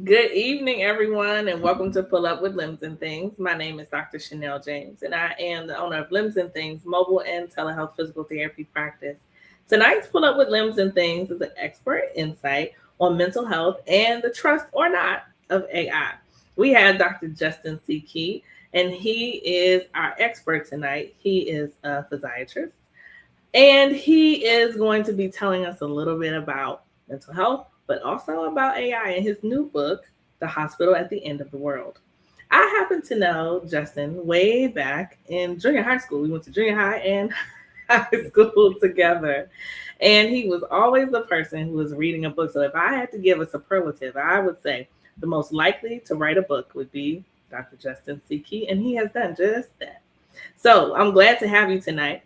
Good evening, everyone, and welcome to Pull Up with Limbs and Things. My name is Dr. Chanel James, and I am the owner of Limbs and Things mobile and telehealth physical therapy practice. Tonight's Pull Up with Limbs and Things is an expert insight on mental health and the trust or not of AI. We have Dr. Justin C. Key, and he is our expert tonight. He is a physiatrist, and he is going to be telling us a little bit about mental health, but also about AI in his new book, The Hospital at the End of the World. I happen to know Justin way back in junior high school. We went to junior high and high school together. And he was always the person who was reading a book. So if I had to give a superlative, I would say the most likely to write a book would be Dr. Justin C. Key, and he has done just that. So I'm glad to have you tonight.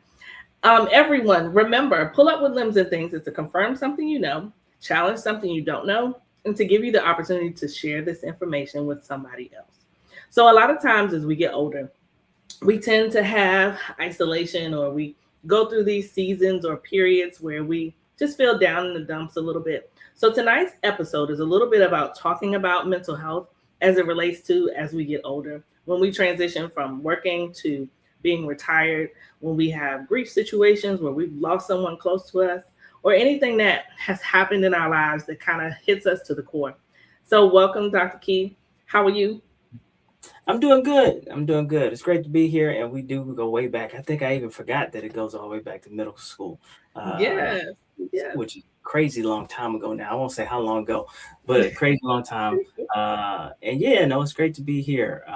Everyone, remember, pull up with limbs and things is to confirm something you know, challenge something you don't know, and to give you the opportunity to share this information with somebody else. So, a lot of times as we get older, we tend to have isolation or we go through these seasons or periods where we just feel down in the dumps a little bit. So, tonight's episode is a little bit about talking about mental health as it relates to as we get older, when we transition from working to being retired, when we have grief situations where we've lost someone close to us, or anything that has happened in our lives that kind of hits us to the core. So, welcome, Dr. Key. How are you? I'm doing good. I'm doing good. It's great to be here, and we do go way back. I think I even forgot that it goes all the way back to middle school, uh, Yes, yes. which is crazy long time ago now. I won't say how long ago, but a crazy long time. And yeah, no, it's great to be here.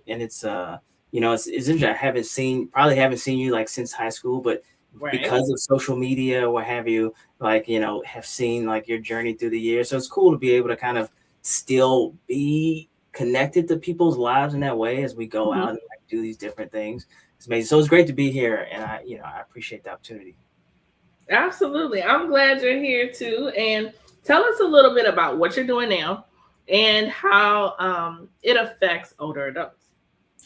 And it's interesting. I probably haven't seen you like since high school, but Right. because of social media, what have you, like have seen like your journey through the years. So it's cool to be able to kind of still be connected to people's lives in that way as we go out Mhm. and like do these different things. It's amazing. So it's great to be here, and I appreciate the opportunity. Absolutely. I'm glad you're here too. And tell us a little bit about what you're doing now and how it affects older adults.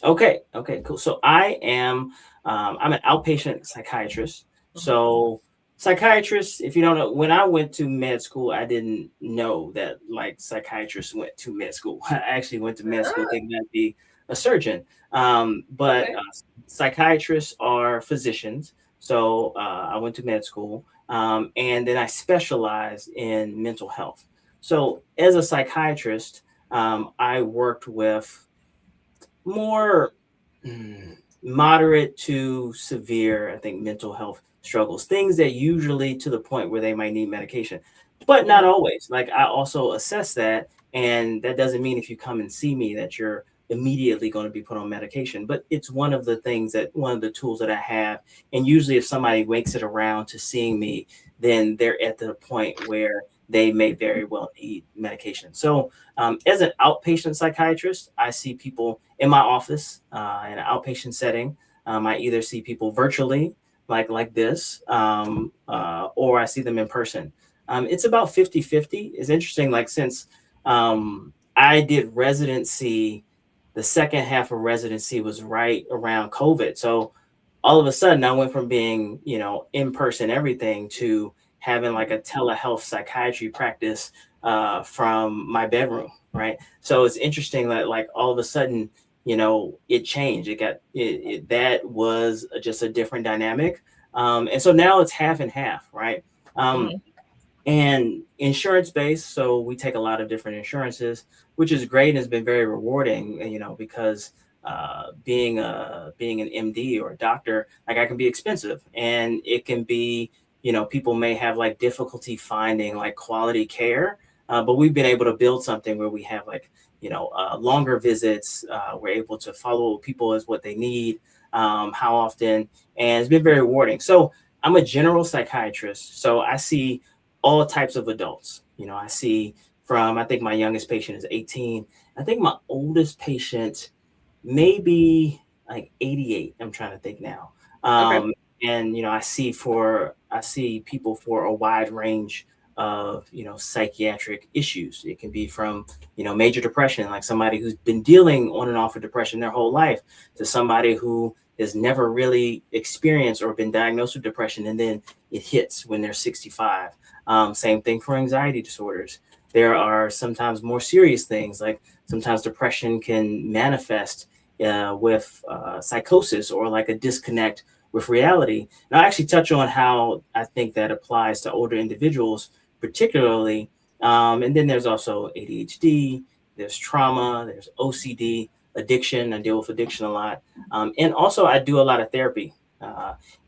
Okay, cool. So I'm an outpatient psychiatrist. Mhm. So psychiatrist, if you don't know, when I went to med school, I didn't know that like psychiatrists went to med school. I actually went to med school Ah, thinking I'd be a surgeon. But okay. psychiatrists are physicians. So I went to med school, and then I specialized in mental health. So as a psychiatrist, I worked with more moderate to severe, I think, mental health struggles, things that usually to the point where they might need medication, but not Mhm. always. Like I also assess that, and that doesn't mean if you come and see me that you're immediately going to be put on medication, but it's one of the tools that I have. And usually if somebody makes it around to seeing me, then they're at the point where they may very well need medication. So as an outpatient psychiatrist, I see people in my office in an outpatient setting. I either see people virtually, like this, or I see them in person. It's about 50-50. It's interesting, like since I did residency, the second half of residency was right around COVID. So all of a sudden I went from being, in person everything to having like a telehealth psychiatry practice from my bedroom, right? So it's interesting that like all of a sudden, it changed. That was just a different dynamic. And so now it's half and half, right? Um, Mhm. and insurance based. So we take a lot of different insurances, which is great and has been very rewarding, because being an MD or a doctor, like I can be expensive, and it can be, people may have like difficulty finding like quality care. But we've been able to build something where we have like, longer visits. We're able to follow people as what they need, how often, and it's been very rewarding. So I'm a general psychiatrist, so I see all types of adults. I see from, I think my youngest patient is 18. I think my oldest patient maybe like 88. I'm trying to think now. Okay. And I see people for a wide range of, psychiatric issues. It can be from, major depression, like somebody who's been dealing on and off with depression their whole life, to somebody who has never really experienced or been diagnosed with depression, and then it hits when they're 65. Same thing for anxiety disorders. There are sometimes more serious things, like sometimes depression can manifest with psychosis or like a disconnect with reality. And I'll actually touch on how I think that applies to older individuals, particularly. And then there's also ADHD, there's trauma, there's OCD, addiction. I deal with addiction a lot. And also, I do a lot of therapy.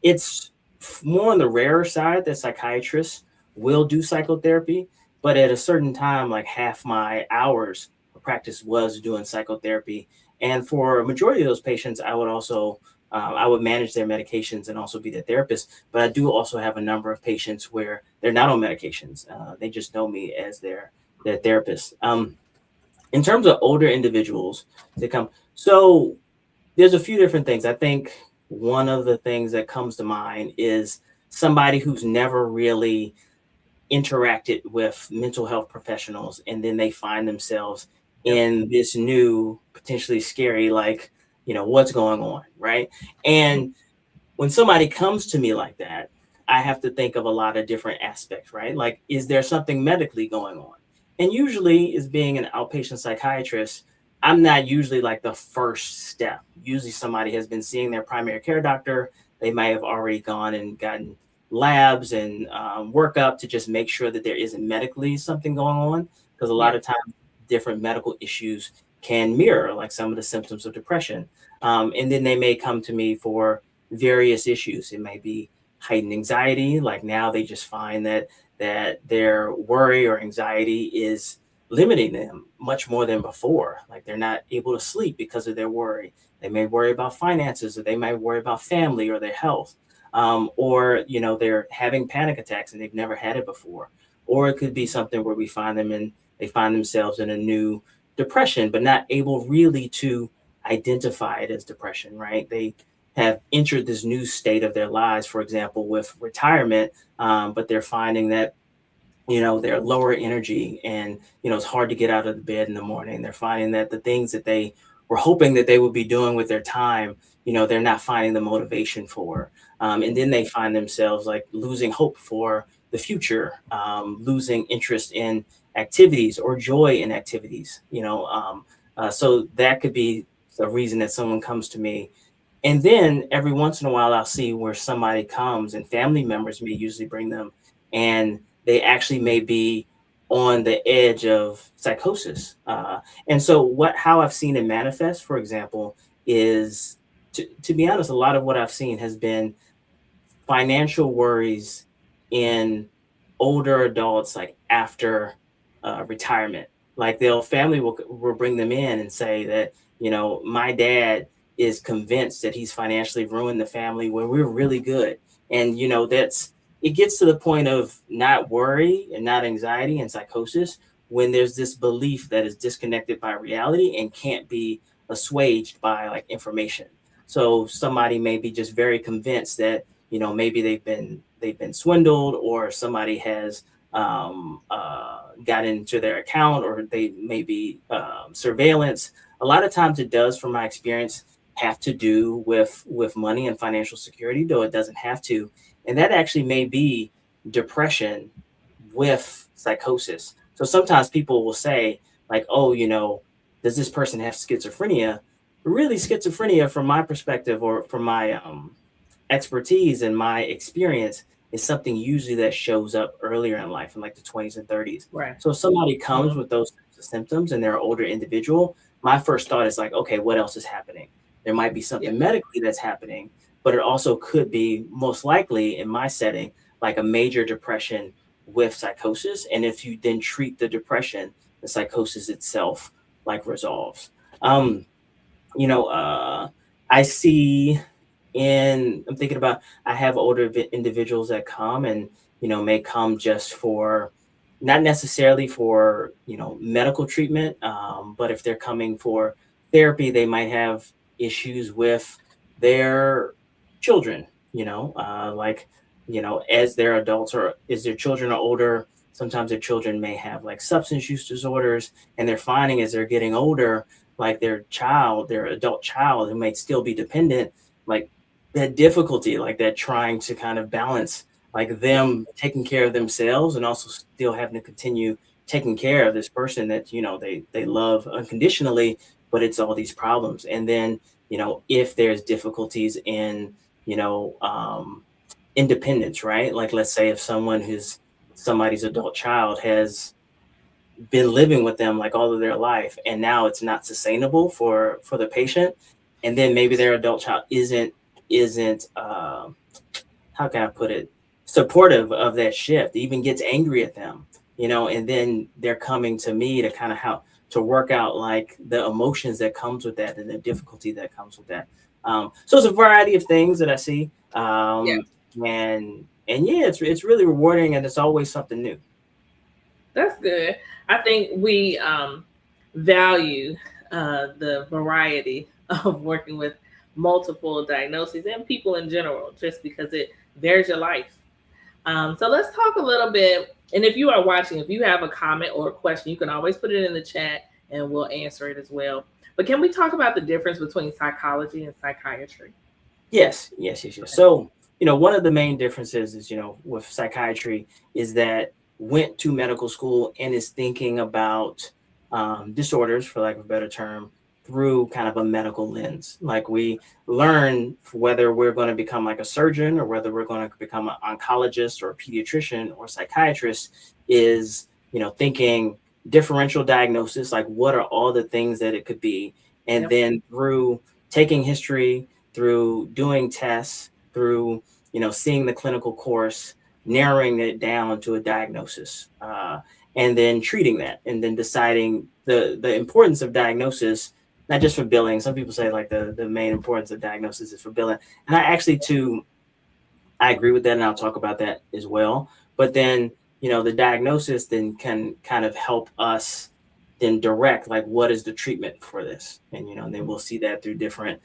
It's more on the rarer side that psychiatrists will do psychotherapy, but at a certain time, like half my hours of practice was doing psychotherapy. And for a majority of those patients, I would manage their medications and also be their therapist. But I do also have a number of patients where they're not on medications. They just know me as their therapist. In terms of older individuals that come, so there's a few different things. I think one of the things that comes to mind is somebody who's never really interacted with mental health professionals, and then they find themselves Yep. in this new, potentially scary, like, what's going on, right? And when somebody comes to me like that, I have to think of a lot of different aspects, right? Like, is there something medically going on? And usually, as being an outpatient psychiatrist, I'm not usually like the first step. Usually, somebody has been seeing their primary care doctor. They may have already gone and gotten labs and workup to just make sure that there isn't medically something going on. Because a lot Yeah. of times, different medical issues can mirror like some of the symptoms of depression. And then they may come to me for various issues. It may be heightened anxiety, like now they just find that their worry or anxiety is limiting them much more than before. Like they're not able to sleep because of their worry. They may worry about finances, or they might worry about family or their health. Or they're having panic attacks and they've never had it before. Or it could be something where they find themselves in a new depression, but not able really to identify it as depression, right? They have entered this new state of their lives, for example, with retirement, but they're finding that they're lower energy, and it's hard to get out of the bed in the morning. They're finding that the things that they were hoping that they would be doing with their time, they're not finding the motivation for. And then they find themselves like losing hope for the future, losing interest in activities or joy in activities. So that could be the reason that someone comes to me. And then every once in a while, I'll see where somebody comes, and family members may usually bring them, and they actually may be on the edge of psychosis. And so, how I've seen it manifest, for example, is to be honest, a lot of what I've seen has been financial worries in older adults, like after retirement. Like they'll family will bring them in and say that my dad is convinced that he's financially ruined the family when we're really good. And that's it gets to the point of not worry and not anxiety and psychosis when there's this belief that is disconnected by reality and can't be assuaged by like information. So somebody may be just very convinced that maybe they've been swindled, or somebody has got into their account, or they may be surveillance. A lot of times it does, from my experience, have to do with money and financial security, though it doesn't have to. And that actually may be depression with psychosis. So sometimes people will say like, oh, does this person have schizophrenia? Really, schizophrenia, from my perspective or from my expertise and my experience, is something usually that shows up earlier in life, in like the 20s and 30s. Right. So if somebody comes Mhm. with those types of symptoms and they're an older individual, my first thought is like, okay, what else is happening? There might be Yeah. something medically that's happening, but it also could be, most likely in my setting, like a major depression with psychosis. And if you then treat the depression, the psychosis itself like resolves. Um, you know, I see and I'm thinking about, I have older individuals that come and may come just for, not necessarily for medical treatment, but if they're coming for therapy, they might have issues with their children. Like as their adults, or as their children are older, sometimes their children may have like substance use disorders, and they're finding as they're getting older, like their adult child who might still be dependent, like that difficulty, like that trying to kind of balance like them taking care of themselves and also still having to continue taking care of this person that, they love unconditionally, but it's all these problems. And then, if there's difficulties in, you know, independence, right? Like, let's say if somebody's adult child has been living with them like all of their life, and now it's not sustainable for the patient, and then maybe their adult child isn't how can I put it, supportive of that shift, even gets angry at them, and then they're coming to me to kind of how to work out like the emotions that comes with that and the difficulty that comes with that. So it's a variety of things that I see, Yeah, and yeah, it's really rewarding, and it's always something new. that's good. I think we value the variety of working with multiple diagnoses and people in general, just because there's your life. So let's talk a little bit. And if you are watching, if you have a comment or a question, you can always put it in the chat and we'll answer it as well. But can we talk about the difference between psychology and psychiatry? Yes, yes, yes, yes. So, one of the main differences is, with psychiatry is that went to medical school and is thinking about disorders, for lack of a better term, through kind of a medical lens. Like we learn whether we're going to become like a surgeon or whether we're going to become an oncologist or a pediatrician or psychiatrist is, thinking differential diagnosis, like what are all the things that it could be. And Yep. then through taking history, through doing tests, through seeing the clinical course, narrowing it down to a diagnosis, and then treating that, and then deciding the importance of diagnosis, not just for billing. Some people say like the main importance of diagnosis is for billing, and I actually too I agree with that, and I'll talk about that as well. But then, the diagnosis then can kind of help us then direct like what is the treatment for this, and then we'll see that through different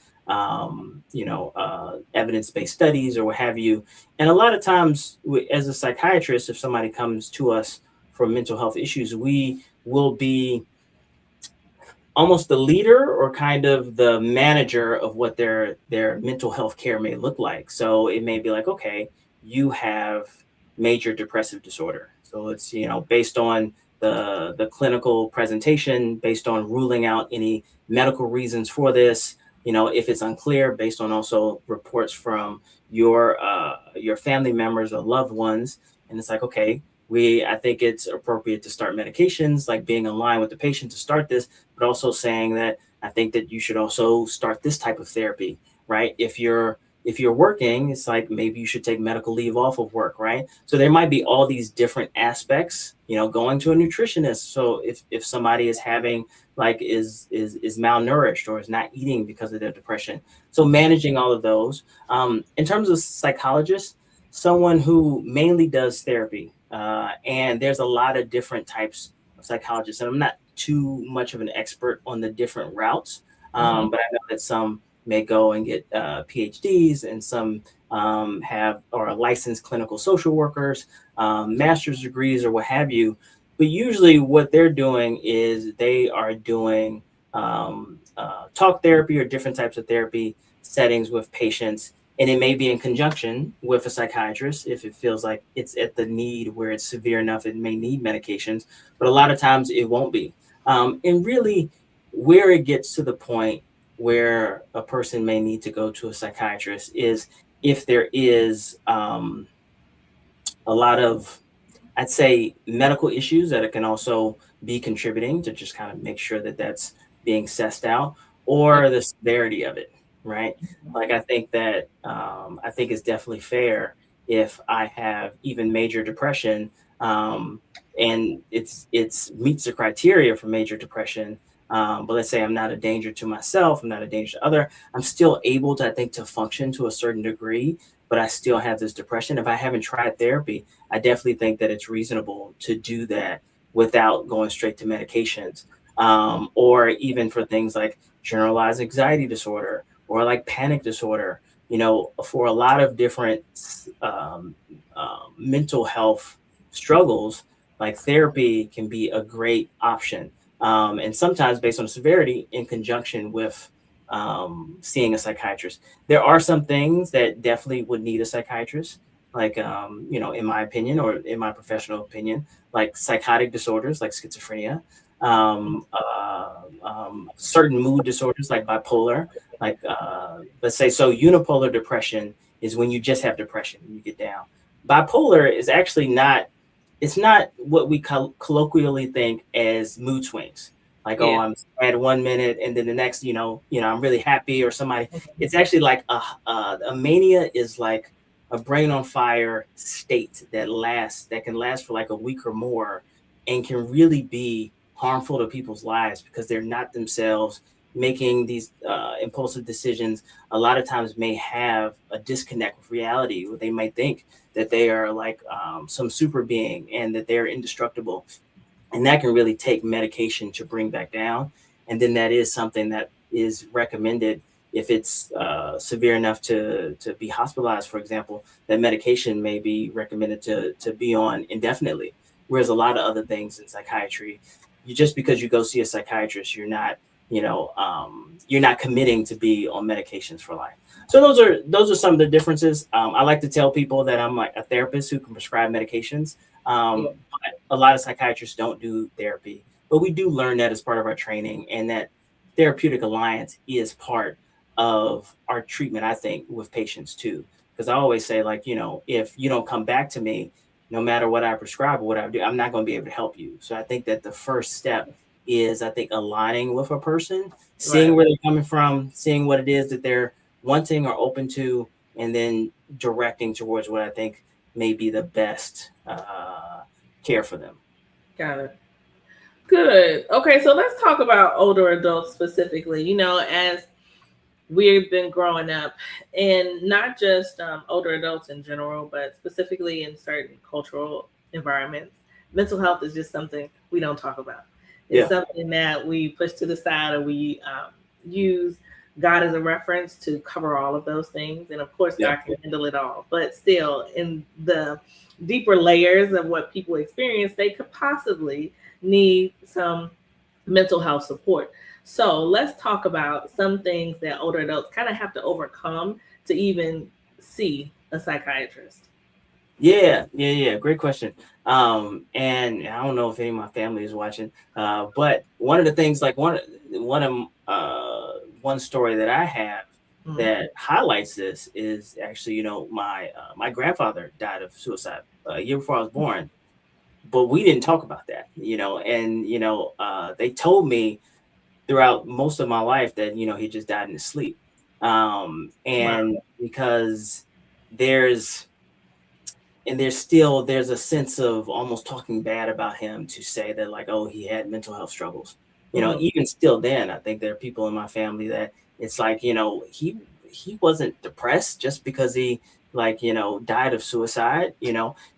evidence-based studies or what have you. And a lot of times, as a psychiatrist, if somebody comes to us for mental health issues, we will be almost the leader or kind of the manager of what their mental health care may look like. So it may be like, okay, you have major depressive disorder. So it's based on the clinical presentation, based on ruling out any medical reasons for this. If it's unclear, based on also reports from your family members or loved ones, and it's like, okay, I think it's appropriate to start medications, like being in line with the patient to start this, but also saying that I think that you should also start this type of therapy, right? If you're working, it's like maybe you should take medical leave off of work, right? So there might be all these different aspects, going to a nutritionist. So if somebody is having like is malnourished or is not eating because of their depression, so managing all of those. In terms of psychologists, someone who mainly does therapy, and there's a lot of different types of psychologists, and I'm not too much of an expert on the different routes, Hmm. but I know that some may go and get PhDs, and some have or are licensed clinical social workers, master's degrees, or what have you. But usually, what they're doing is they are doing talk therapy or different types of therapy settings with patients, and it may be in conjunction with a psychiatrist if it feels like it's at the need where it's severe enough it may need medications, but a lot of times it won't be. And really, where it gets to the point where a person may need to go to a psychiatrist is if there is a lot of, I'd say, medical issues that it can also be contributing to just kind of make sure that that's being sussed out, Yep. or the severity of it, right? Like I think it's definitely fair if I have even major depression, um, and it's meets the criteria for major depression. But let's say I'm not a danger to myself, I'm not a danger to other. I'm still able to, I think, to function to a certain degree, but I still have this depression. If I haven't tried therapy, I definitely think that it's reasonable to do that without going straight to medications, or even for things like generalized anxiety disorder or like panic disorder. For a lot of different um, mental health struggles, like therapy can be a great option. And sometimes based on severity in conjunction with seeing a psychiatrist. There are some things that definitely would need a psychiatrist. like in my opinion or in my professional opinion, like psychotic disorders like schizophrenia, certain mood disorders like bipolar, like let's say, so unipolar depression is when you just have depression and you get down. Bipolar is actually not, it's not what we colloquially think as mood swings. Like, oh, Yeah. I'm sad 1 minute and then the next, I'm really happy or somebody. It's actually like a mania is like a brain on fire state that can last for like a week or more, and can really be harmful to people's lives because they're not themselves, making these impulsive decisions. A lot of times may have a disconnect with reality, where they might think that they are like some super being and that they're indestructible, and that can really take medication to bring back down. And then that is something that is recommended if it's severe enough to be hospitalized, for example. That medication may be recommended to be on indefinitely. Whereas a lot of other things in psychiatry, you just because you go see a psychiatrist, you're not committing to be on medications for life. So those are some of the differences. I like to tell people that I'm like a therapist who can prescribe medications. Yeah. A lot of psychiatrists don't do therapy, but we do learn that as part of our training, and that therapeutic alliance is part of our treatment, I think, with patients too. Because I always say, like, if you don't come back to me, no matter what I prescribe or what I do, I'm not going to be able to help you. So I think that the first step is, I think, aligning with a person, seeing Right. where they're coming from, seeing what it is that they're wanting or open to, and then directing towards what I think may be the best care for them. Got it. Good. Okay, so let's talk about older adults specifically. As we've been growing up, and not just older adults in general, but specifically in certain cultural environments, mental health is just something we don't talk about. It's Yeah. something that we push to the side, or we use God as a reference to cover all of those things. And of course, Yeah. God can handle it all. But still, in the deeper layers of what people experience, they could possibly need some mental health support. So let's talk about some things that older adults kind of have to overcome to even see a psychiatrist. Yeah. Great question. And I don't know if any of my family is watching, but one of the things, like one of one story that I have Mm. that highlights this is actually, my grandfather died of suicide a year before I was born, but we didn't talk about that, and they told me throughout most of my life that he just died in his sleep, Wow. and because there's there's a sense of almost talking bad about him, to say that, like, oh, he had mental health struggles. Hmm. Even still, then I think there are people in my family that it's like, he wasn't depressed just because he, like, died of suicide.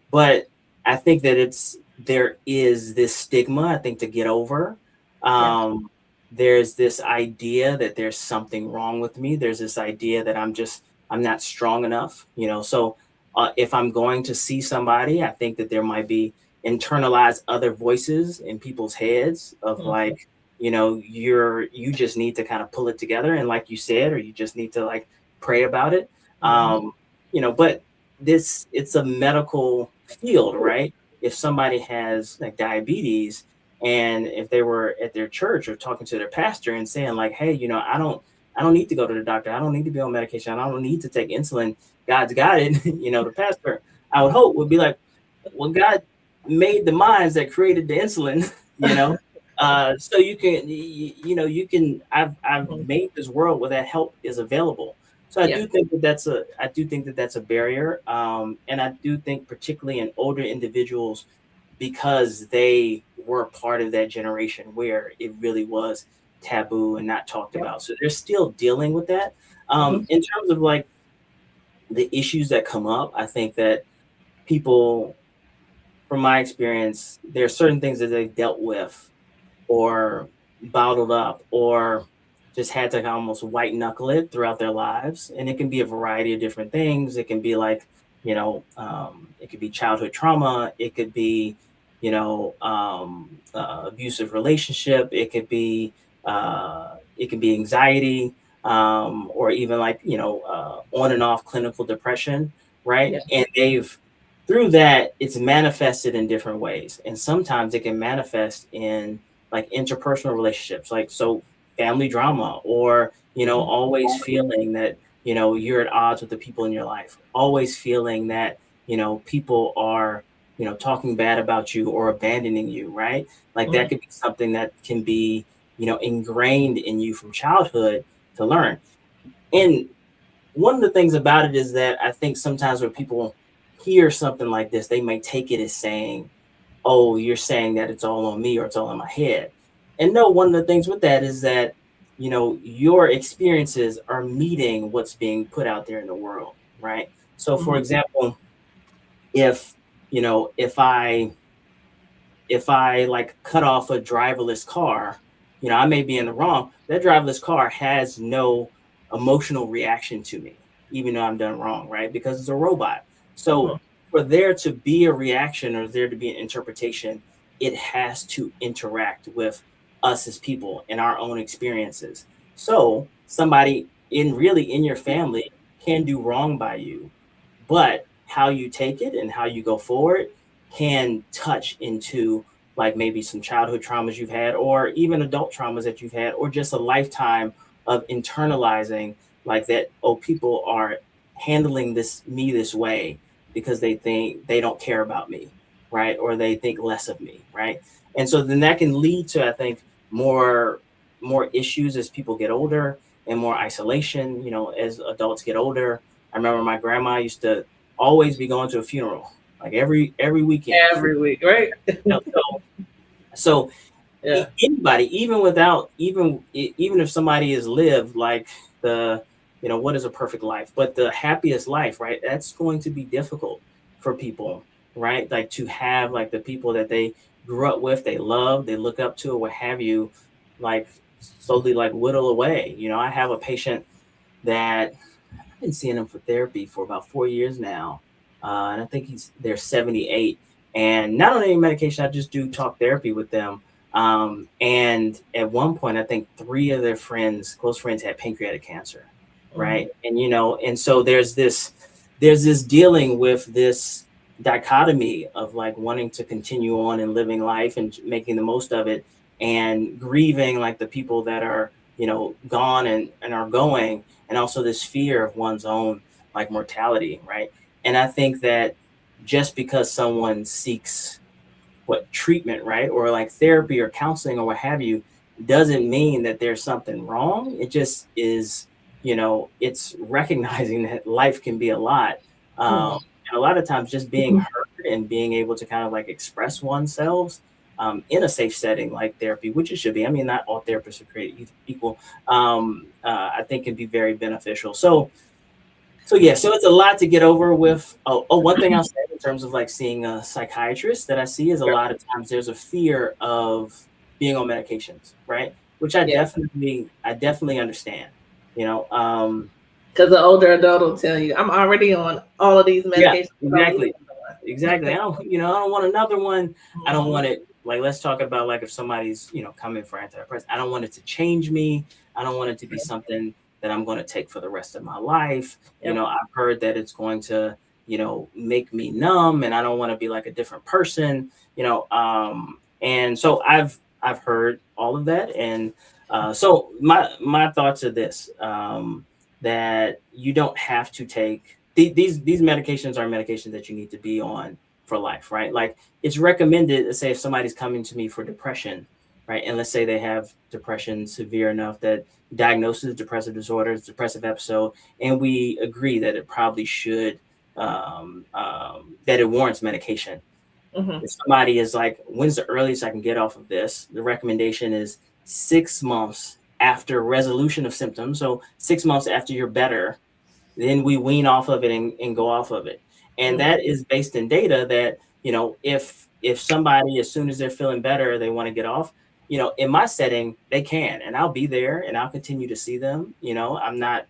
But I think that there is this stigma, I think, to get over. Yeah. um there's this idea that there's something wrong with me. There's this idea that I'm not strong enough. So if I'm going to see somebody, I think that there might be internalized other voices in people's heads of, Hmm. like, you just need to kind of pull it together, and like you said, or you just need to, like, pray about it. Hmm. But it's a medical field, right? If somebody has, like, diabetes, and if they were at their church or talking to their pastor and saying, like, hey, I don't need to go to the doctor. I don't need to be on medication. I don't need to take insulin. God's got it. The pastor, I would hope, would be like, well, God made the minds that created the insulin, so you can, I've Hmm. made this world where that help is available. So Yeah. I do think that that's a barrier. And I do think, particularly in older individuals, because they were part of that generation where it really was taboo and not talked Yeah. about. So they're still dealing with that. Hmm. In terms of, like, the issues that come up, I think that people, from my experience, there are certain things that they've dealt with, or bottled up, or just had to almost white knuckle it throughout their lives. And it can be a variety of different things. It can be like, it could be childhood trauma. It could be, abusive relationship. It could be anxiety, or even, like, on and off clinical depression. right? Yeah. And they've through that it's manifested in different ways, and sometimes it can manifest in like interpersonal relationships, like so family drama, or always feeling that you're at odds with the people in your life, always feeling that people are talking bad about you or abandoning you, right? Like Mhm. that could be something that can be ingrained in you from childhood to learn. And one of the things about it is that I think sometimes when people hear something like this, they may take it as saying, oh, you're saying that it's all on me or it's all in my head. And no, one of the things with that is that, your experiences are meeting what's being put out there in the world, right? So for Mhm. example, if, you know, if I like cut off a driverless car, I may be in the wrong. That driverless car has no emotional reaction to me, even though I'm done wrong, right? Because it's a robot. So Mhm. for there to be a reaction or there to be an interpretation, it has to interact with us as people and our own experiences. So somebody in your family can do wrong by you, but how you take it and how you go forward can touch into like maybe some childhood traumas you've had or even adult traumas that you've had or just a lifetime of internalizing like that, oh, people are handling this way because they think they don't care about me, right? Or they think less of me, right? And so then that can lead to, I think, more issues as people get older and more isolation, as adults get older. I remember my grandma used to always be going to a funeral, like every weekend. Every week, right? So Yeah. anybody, even without even if somebody has lived like the what is a perfect life, but the happiest life, right? That's going to be difficult for people, right? Like to have like the people that they grew up with, they love, they look up to, or what have you, like slowly like whittle away. I have a patient that I've been seeing him for therapy for about 4 years now, and I think they're 78. And not on any medication, I just do talk therapy with them. And at one point, I think three of their friends, close friends, had pancreatic cancer, Mhm. right? And so there's this dealing with this dichotomy of like wanting to continue on and living life and making the most of it, and grieving like the people that are gone and are going, and also this fear of one's own like mortality, right? And I think that just because someone seeks what treatment, right, or like therapy or counseling or what have you, doesn't mean that there's something wrong. It just is, it's recognizing that life can be a lot. Mhm. And a lot of times just being heard and being able to kind of like express oneself in a safe setting like therapy, which it should be. I mean, not all therapists are created equal. I think can be very beneficial. So yeah, so it's a lot to get over with. One thing I'll say in terms of like seeing a psychiatrist that I see is a lot of times there's a fear of being on medications, right? Which I Yeah. definitely understand. You know, um, Because the older adult will tell you, I'm already on all of these yeah, medications. I don't need exactly. Exactly. I don't want another one. I don't another want it. Like, let's talk about like if somebody's, coming for antidepressant. I don't want it to change me. I don't want it to be one. something that I'm going to take for the rest of my life. Yep. I've heard that it's going to, make me numb, and I don't want to be like a different person. And so I've heard all of that, and so my thoughts are this: that you don't have to take these medications are medications that you need to be on for life, right? Like it's recommended, let's say if somebody's coming to me for depression, right? And let's say they have depression severe enough that diagnosis depressive disorder, depressive episode, and we agree that it probably should that it warrants medication. Hmm. If somebody is like, when's the earliest I can get off of this? The recommendation is 6 months after resolution of symptoms. So 6 months after you're better, then we wean off of it and go off of it. And Hmm. that is based in data that, if somebody, as soon as they're feeling better, they want to get off, in my setting, they can, and I'll be there and I'll continue to see them. I'm not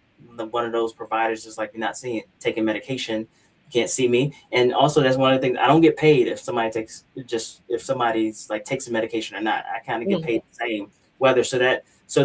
one of those providers just like you're not seeing taking medication. You can't see me. And also that's one of the things, I don't get paid if somebody if somebody's like takes a medication or not. I kind of get Hmm. paid the same whether. So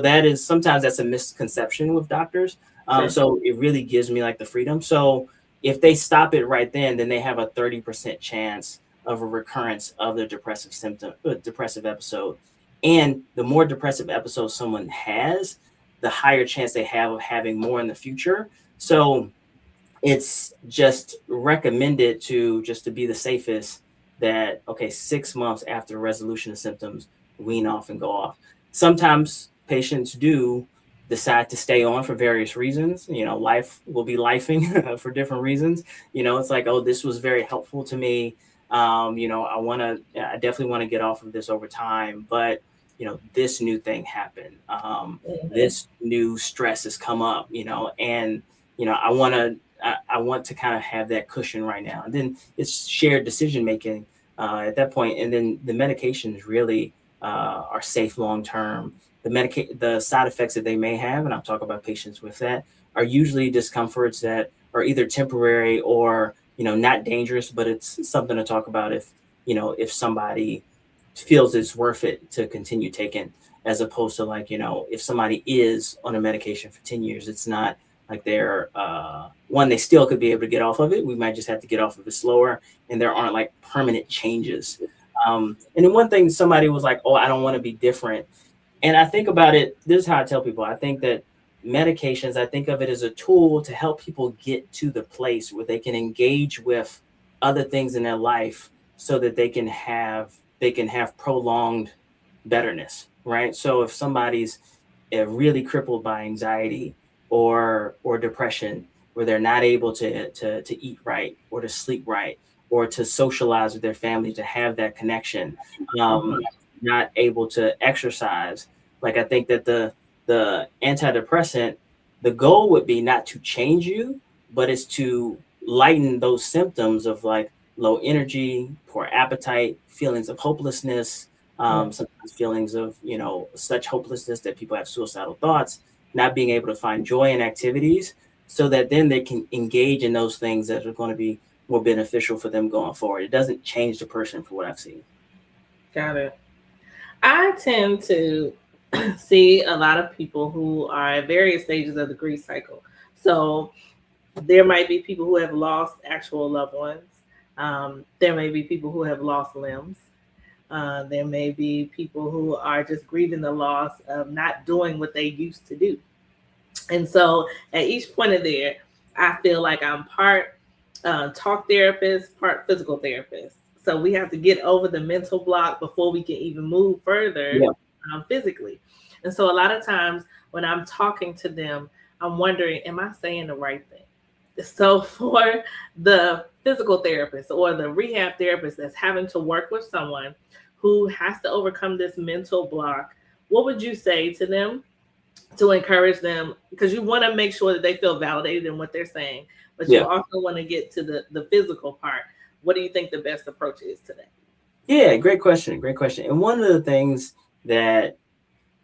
that is sometimes that's a misconception with doctors. Sure. So it really gives me like the freedom. So if they stop it right then they have a 30% chance of a recurrence of the depressive episode. And the more depressive episodes someone has, the higher chance they have of having more in the future. So it's just recommended to just to be the safest that, okay, 6 months after the resolution of symptoms, wean off and go off. Sometimes patients do decide to stay on for various reasons. Life will be lifing for different reasons. It's like, oh, this was very helpful to me. I definitely want to get off of this over time, but this new thing happened. Mhm. This new stress has come up, and I want to kind of have that cushion right now. And then it's shared decision making at that point. And then the medications really are safe long term. The side effects that they may have, and I'll talk about patients with that, are usually discomforts that are either temporary or not dangerous, but it's something to talk about if somebody feels it's worth it to continue taking, as opposed to, like, if somebody is on a medication for 10 years, it's not like they're one, they still could be able to get off of it. We might just have to get off of it slower, and there aren't like permanent changes. And then one thing, somebody was like, oh, I don't want to be different. And I think about it, this is how I tell people, I think that medications, I think of it as a tool to help people get to the place where they can engage with other things in their life so that they can have prolonged betterness, right? So if somebody's really crippled by anxiety or depression, where they're not able to eat right or to sleep right or to socialize with their family, to have that connection, um, not able to exercise, like, I think that the antidepressant, the goal would be not to change you, but it's to lighten those symptoms of like low energy, poor appetite, feelings of hopelessness, Mhm. sometimes feelings of such hopelessness that people have suicidal thoughts, not being able to find joy in activities, so that then they can engage in those things that are going to be more beneficial for them going forward. It doesn't change the person, for what I've seen. Got it. I tend to see a lot of people who are at various stages of the grief cycle. So there might be people who have lost actual loved ones. There may be people who have lost limbs. There may be people who are just grieving the loss of not doing what they used to do. And so at each point of there, I feel like I'm part talk therapist, part physical therapist. So we have to get over the mental block before we can even move further Yeah. physically. And so a lot of times when I'm talking to them, I'm wondering, am I saying the right thing? So for the physical therapist or the rehab therapist that's having to work with someone who has to overcome this mental block, what would you say to them to encourage them, because you want to make sure that they feel validated in what they're saying, but you Yeah. also want to get to the physical part. What do you think the best approach is to that? Yeah, great question. Great question. And one of the things that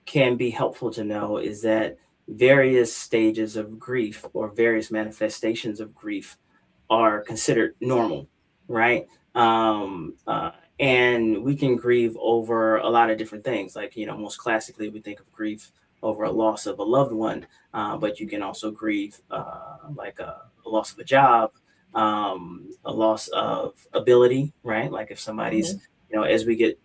can be helpful to know is that various stages of grief or various manifestations of grief are considered normal, right? And we can grieve over a lot of different things. Like, most classically, we think of grief over a loss of a loved one, but you can also grieve like a loss of a job, a loss of ability, right? Like if somebody's, Mhm.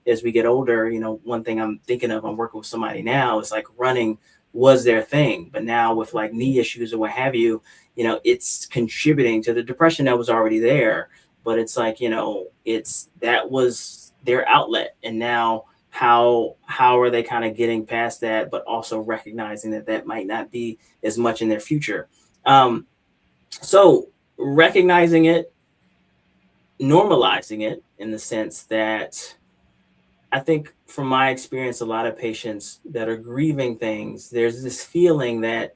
as we get older, one thing I'm thinking of, I'm working with somebody now, is like running was their thing, but now with like knee issues or what have you, it's contributing to the depression that was already there. But it's like, that was their outlet. And now how are they kind of getting past that, but also recognizing that that might not be as much in their future. So recognizing it, normalizing it in the sense that, I think from my experience, a lot of patients that are grieving things, there's this feeling that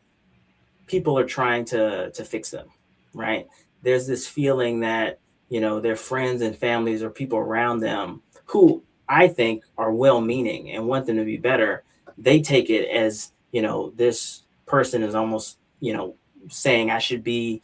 people are trying to fix them, right? There's this feeling that their friends and families or people around them, who I think are well-meaning and want them to be better, they take it as, this person is almost, saying I should be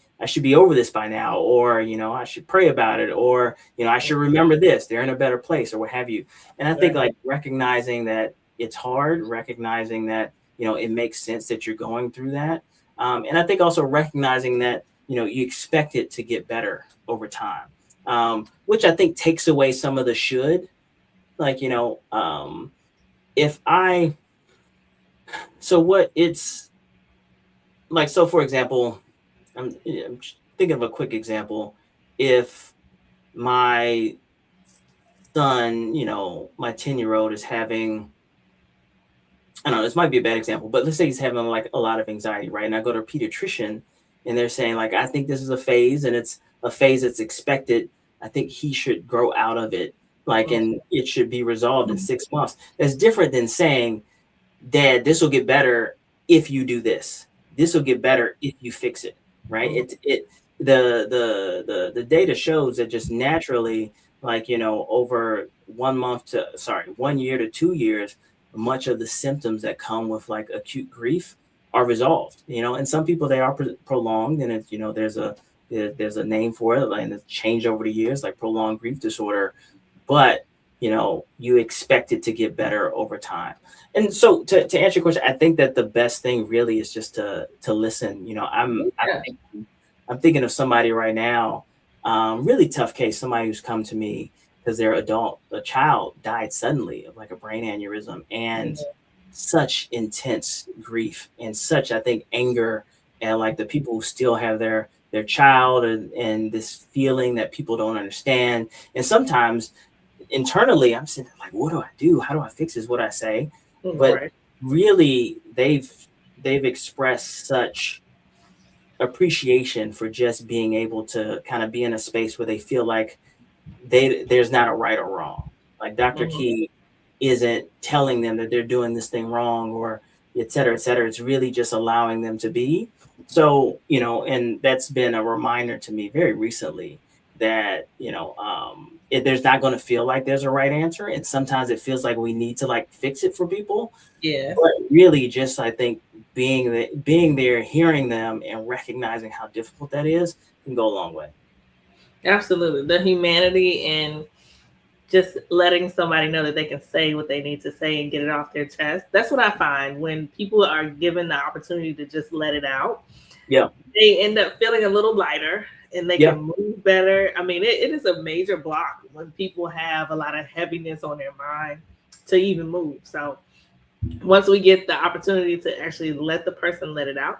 over this by now, or I should pray about it, or I should remember this, they're in a better place, or what have you. And I think, Right. like, recognizing that it's hard, recognizing that it makes sense that you're going through that, and I think also recognizing that you expect it to get better over time, which I think takes away some of the should. Like, if I, so what it's like, so for example, I'm thinking of a quick example. If my son, my 10-year-old is having, I don't know, this might be a bad example, but let's say he's having like a lot of anxiety, right? And I go to a pediatrician and they're saying, like, I think this is a phase and it's a phase that's expected. I think he should grow out of it, like, Mhm. and it should be resolved in 6 months. That's different than saying, Dad, this will get better if you do this. This will get better if you fix it, right? Mhm. The data shows that just naturally, like, over 1 month to, sorry, 1 year to 2 years, much of the symptoms that come with like acute grief are resolved, and some people they are prolonged, and it's, there's a name for it, and it's changed over the years, like prolonged grief disorder, but you expect it to get better over time. And so to answer your question, I think that the best thing really is just to listen. Yeah. I'm thinking of somebody right now, really tough case, somebody who's come to me because their a child died suddenly of like a brain aneurysm, and Mhm. such intense grief and such, I think, anger, and like the people who still have their child, and this feeling that people don't understand. And sometimes internally I'm sitting there like, what do I do? How do I fix this? What I say? But Right. really, they've expressed such appreciation for just being able to kind of be in a space where they feel like there's not a right or wrong. Like Dr. Mhm. Key isn't telling them that they're doing this thing wrong, or et cetera, et cetera. It's really just allowing them to be. So, and that's been a reminder to me very recently that, there's not going to feel like there's a right answer. And sometimes it feels like we need to like fix it for people. Yes. But really just, I think, being there, hearing them and recognizing how difficult that is can go a long way. Absolutely. The humanity and just letting somebody know that they can say what they need to say and get it off their chest. That's what I find when people are given the opportunity to just let it out. Yeah. They end up feeling a little lighter and they Yeah. can move better. I mean, it is a major block when people have a lot of heaviness on their mind to even move. So once we get the opportunity to actually let the person let it out,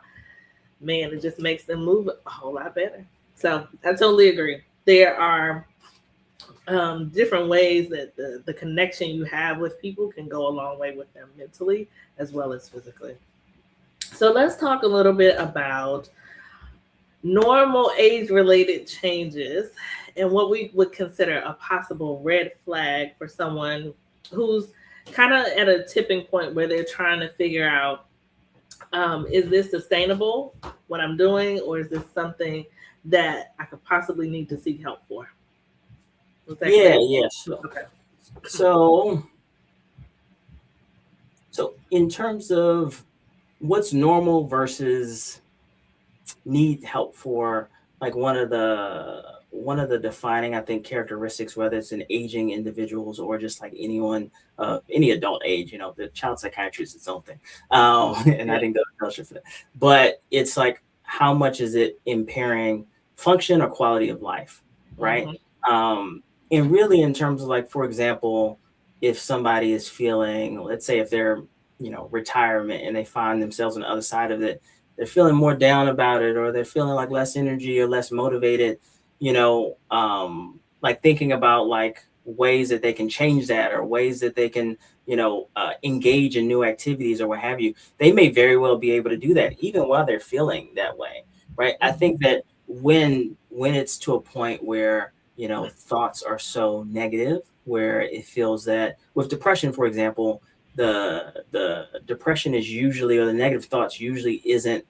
man, it just makes them move a whole lot better. So I totally agree. There are different ways that the connection you have with people can go a long way with them mentally as well as physically. So let's talk a little bit about normal age related changes and what we would consider a possible red flag for someone who's kind of at a tipping point where they're trying to figure out, is this sustainable, what I'm doing, or is this something that I could possibly need to seek help for? Was that Yeah. clear? Yes. Okay. So, in terms of what's normal versus need help for, like one of the defining, I think, characteristics, whether it's in aging individuals or just like anyone, any adult age, the child psychiatry is its own thing. And I Yeah. didn't go to fellowship for that, but it's like, how much is it impairing function or quality of life, right? Hmm. And really, in terms of, like, for example, if somebody is feeling, let's say if they're, retirement, and they find themselves on the other side of it, they're feeling more down about it, or they're feeling like less energy or less motivated, like thinking about like ways that they can change that, or ways that they can, engage in new activities or what have you. They may very well be able to do that even while they're feeling that way, right? I Hmm. think that when it's to a point where, thoughts are so negative, where it feels that, with depression, for example, the depression is usually, or the negative thoughts usually isn't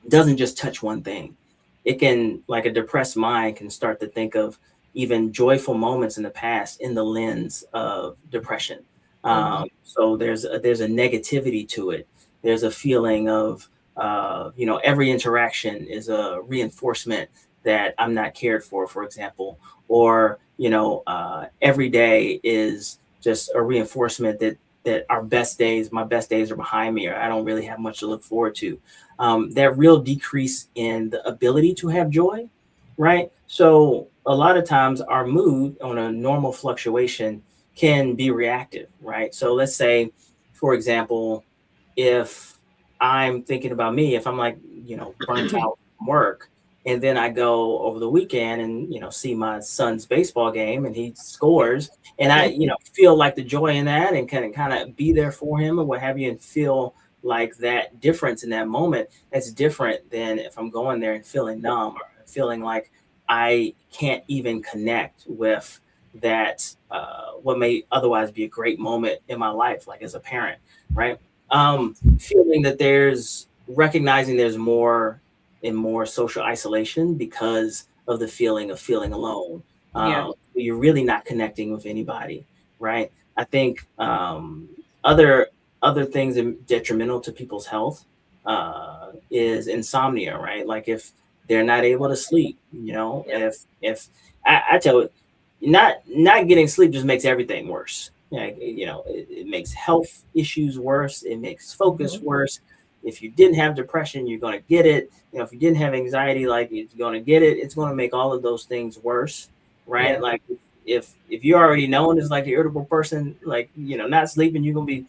doesn't just touch one thing. It can, like, a depressed mind can start to think of even joyful moments in the past in the lens of depression. Hmm. So there's a negativity to it. There's a feeling of, every interaction is a reinforcement that I'm not cared for example, or every day is just a reinforcement that our best days, my best days are behind me, or I don't really have much to look forward to. That real decrease in the ability to have joy, right? So a lot of times our mood on a normal fluctuation can be reactive, right? So let's say, for example, if I'm thinking about me, if I'm like, burnt out from work, and then I go over the weekend and, see my son's baseball game and he scores, and I, feel like the joy in that and can kind of be there for him and what have you, and feel like that difference in that moment. That's different than if I'm going there and feeling numb or feeling like I can't even connect with that, what may otherwise be a great moment in my life, like as a parent, right? Feeling that there's recognizing there's more and more social isolation because of the feeling of feeling alone. Yeah. You're really not connecting with anybody, right? I think other other things detrimental to people's health is insomnia, right? Like if they're not able to sleep, Yeah. if I tell you, not getting sleep just makes everything worse. Yeah, it makes health issues worse. It makes focus Mhm. worse. If you didn't have depression, you're going to get it. If you didn't have anxiety, like you're going to get it. It's going to make all of those things worse, right? Yeah. Like if you're already known as like an irritable person, like not sleeping, you're going to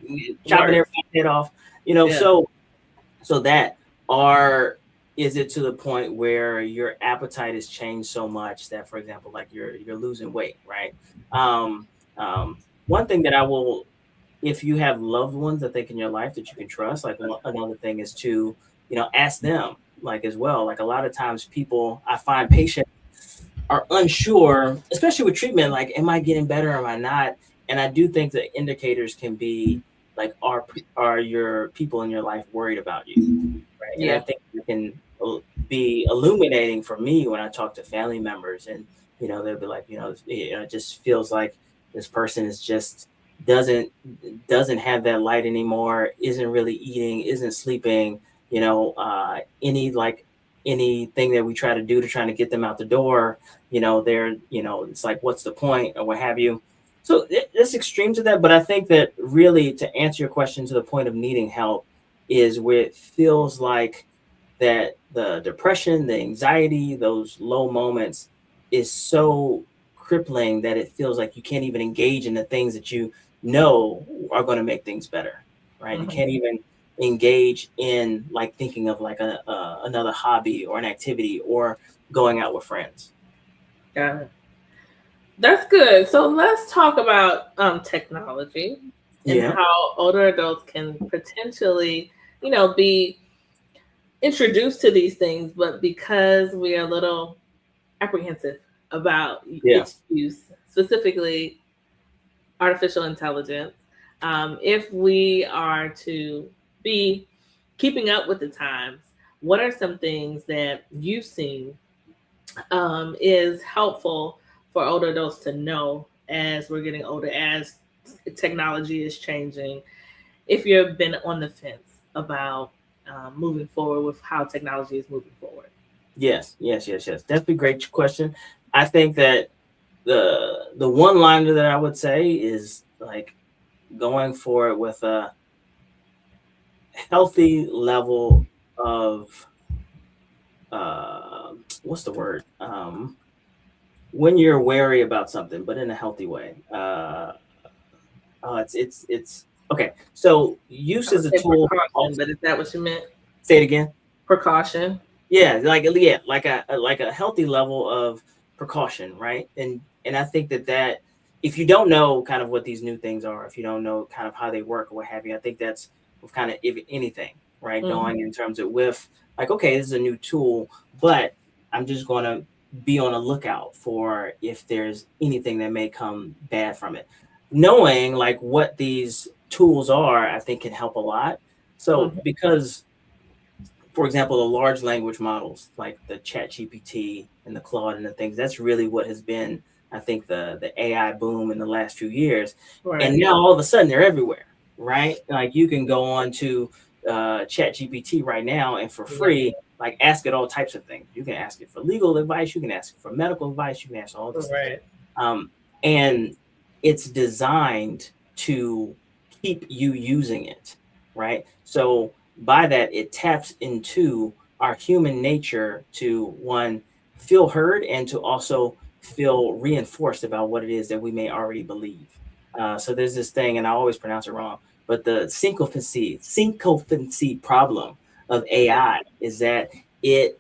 be chopping Worse. everybody's head off. Yeah. So that, or is it to the point where your appetite has changed so much that, for example, like you're losing weight, right? Um, One thing that I will, if you have loved ones, I think in your life that you can trust, like another thing is to, ask them like as well. Like a lot of times people, I find patients are unsure, especially with treatment, like, am I getting better? Am I not? And I do think the indicators can be like, are your people in your life worried about you? Right. And I Yeah. think it can be illuminating for me when I talk to family members, and they'll be like, it just feels like this person is just doesn't doesn't have that light anymore, isn't really eating, isn't sleeping, any like anything that we try to do to trying to get them out the door, they're, it's like, what's the point or what have you. So there's extremes of that, but I think that really, to answer your question to the point of needing help, is where it feels like that the depression, the anxiety, those low moments is so crippling that it feels like you can't even engage in the things that are going to make things better, right? You Mhm. can't even engage in like thinking of like another hobby or an activity or going out with friends. Got it. That's good. So let's talk about technology and Yeah, how older adults can potentially, be introduced to these things, but because we are a little apprehensive about yeah, its use, specifically artificial intelligence, if we are to be keeping up with the times, what are some things that you've seen is helpful for older adults to know as we're getting older, as technology is changing? If you've been on the fence about moving forward with how technology is moving forward. yes, yes, yes, yes. That's a great question. I think that the one liner that I would say is like going for it with a healthy level of what's the word, when you're wary about something but in a healthy way. It's okay, so use I would as a say tool precaution, also. but is that what you meant? Say it again. Precaution. Like a healthy level of precaution, right? And I think that if you don't know kind of what these new things are, if you don't know kind of how they work or what have you, I think that's with kind of, if anything, right, Hmm. going in terms of with like, okay, this is a new tool, but I'm just going to be on a lookout for if there's anything that may come bad from it. Knowing like what these tools are, I think can help a lot. So Hmm. because, for example, the large language models like the Chat GPT and the Claude and the things, that's really what has been, I think, the AI boom in the last few years. And Right. now all of a sudden they're everywhere, right? Like you can go on to Chat GPT right now and for Yeah. free, like ask it all types of things. You can ask it for legal advice, you can ask it for medical advice, you can ask all this stuff. Right. And it's designed to keep you using it, right? So by that, it taps into our human nature to one, feel heard, and to also feel reinforced about what it is that we may already believe. So there's this thing, and I always pronounce it wrong, but the sycophancy problem of AI is that it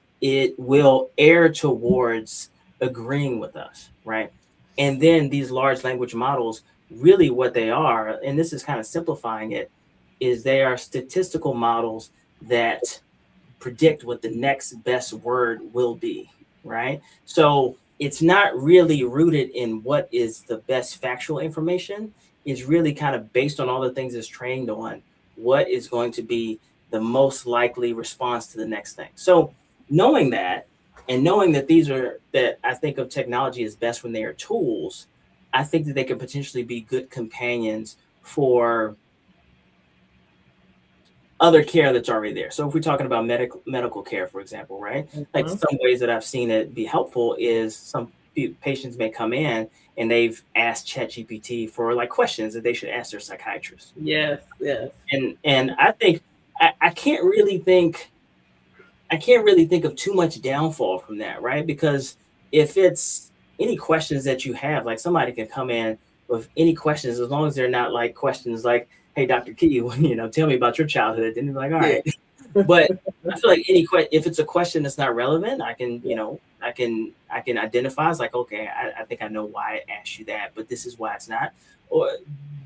will err towards agreeing with us, right? And then these large language models, really what they are, and this is kind of simplifying it, is they are statistical models that predict what the next best word will be, right? So it's not really rooted in what is the best factual information. It's really kind of based on all the things it's trained on, what is going to be the most likely response to the next thing. So knowing that, and knowing that these are, that I think of technology as best when they are tools, I think that they can potentially be good companions for other care that's already there. So if we're talking about medical care, for example, right? Like Mm-hmm. some ways that I've seen it be helpful is some patients may come in and they've asked ChatGPT for like questions that they should ask their psychiatrist. Yes, yes. And I think I can't really think, I can't really think of too much downfall from that, right? Because if it's any questions that you have, like somebody can come in with any questions, as long as they're not like questions like, "Hey, Dr. Key, tell me about your childhood." Then you're like, "All Yeah. right." But I feel like if it's a question that's not relevant, I can, Yeah. I can identify as like, okay, I think I know why I asked you that, but this is why it's not. Or,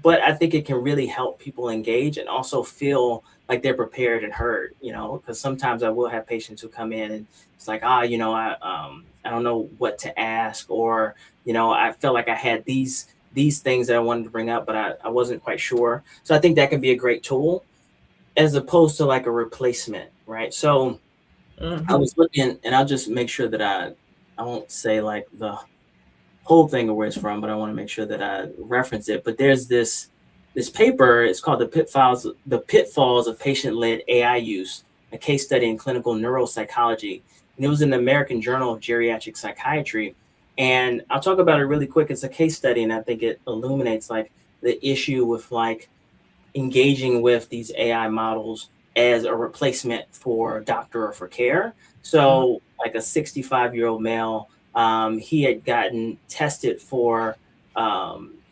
but I think it can really help people engage and also feel like they're prepared and heard, because sometimes I will have patients who come in and it's like, I don't know what to ask, or, I felt like I had these things that I wanted to bring up, but I wasn't quite sure. So I think that can be a great tool as opposed to like a replacement, right? So I Mm-hmm. was looking, and I'll just make sure that I won't say like the whole thing or where it's from, but I want to make sure that I reference it. But there's this paper. It's called the pitfalls of patient-led AI use, a case study in clinical neuropsychology, and it was in the American Journal of Geriatric Psychiatry. And I'll talk about it really quick. It's a case study, and I think it illuminates like the issue with like engaging with these AI models as a replacement for doctor or for care. So, like a 65-year-old male, he had gotten tested for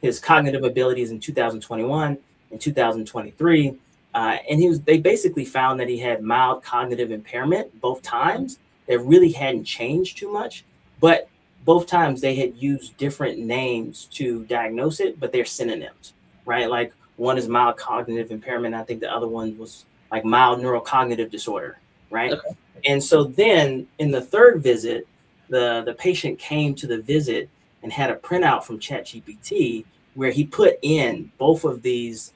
his cognitive abilities in 2021 and 2023. And they basically found that he had mild cognitive impairment both times. That really hadn't changed too much, but both times they had used different names to diagnose it, but they're synonyms, right? Like one is mild cognitive impairment. I think the other one was like mild neurocognitive disorder, right? Okay. And so then in the third visit, the patient came to the visit and had a printout from ChatGPT where he put in both of these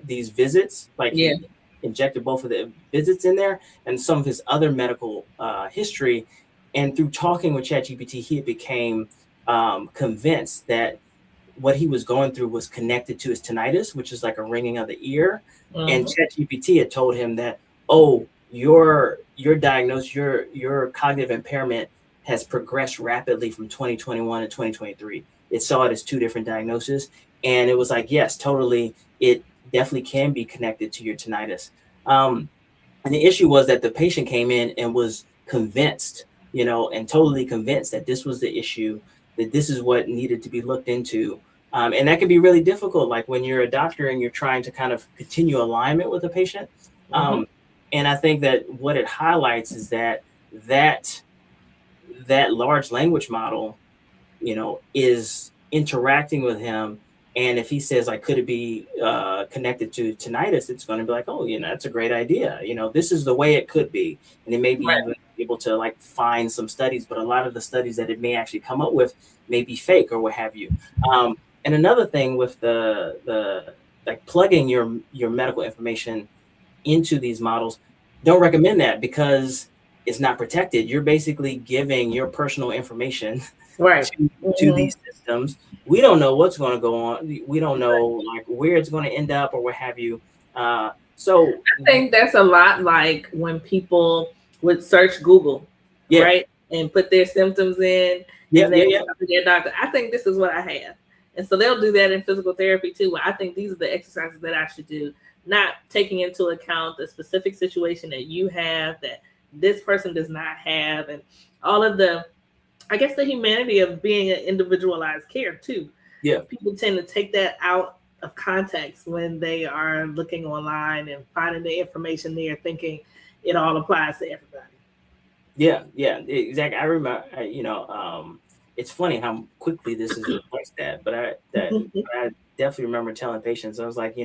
visits, like Yeah. he injected both of the visits in there and some of his other medical history. And through talking with ChatGPT, he became convinced that what he was going through was connected to his tinnitus, which is like a ringing of the ear. And Mm-hmm. ChatGPT had told him that, oh, your diagnosis, your cognitive impairment has progressed rapidly from 2021 to 2023. It saw it as two different diagnoses. And it was like, yes, totally. It definitely can be connected to your tinnitus. And the issue was that the patient came in and was convinced, and totally convinced that this was the issue, that this is what needed to be looked into. And that can be really difficult, like when you're a doctor and you're trying to kind of continue alignment with a patient. Mm-hmm. Um, and I think that what it highlights is that that large language model, is interacting with him. And if he says, like, could it be connected to tinnitus, it's going to be like, oh, that's a great idea. This is the way it could be. And it may be Right. even able to like find some studies, but a lot of the studies that it may actually come up with may be fake or what have you. Um, and another thing with the like plugging your medical information into these models, don't recommend that because it's not protected. You're basically giving your personal information Right. to Mm-hmm. these systems. We don't know what's going to go on. We don't know like where it's going to end up or what have you. So I think that's a lot like when people would search Google, yeah, right? And put their symptoms in yeah, and yeah, they would yeah, talk to their doctor. I think this is what I have. And so they'll do that in physical therapy too. Where I think these are the exercises that I should do, not taking into account the specific situation that you have that this person does not have, and all of the, I guess, the humanity of being an individualized care too. Yeah. People tend to take that out of context when they are looking online and finding the information there, thinking it all applies to everybody. Yeah, yeah, exactly. I remember, it's funny how quickly this is replaced that, but I definitely remember telling patients, I was like,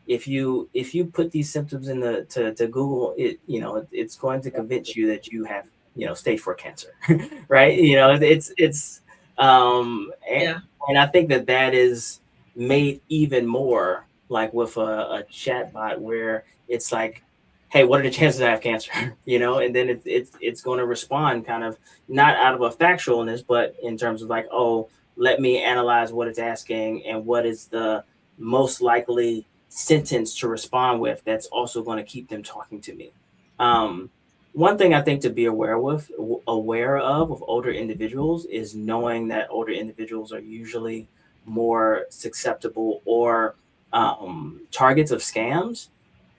if you put these symptoms in to Google, it's going to convince you that you have, stage 4 cancer, right? And, Yeah. and I think that is made even more like with a chat bot where it's like, hey, what are the chances I have cancer? And then it's going to respond kind of not out of a factualness, but in terms of like, oh, let me analyze what it's asking and what is the most likely sentence to respond with that's also going to keep them talking to me. Um, One thing I think to be aware of with older individuals is knowing that older individuals are usually more susceptible or targets of scams.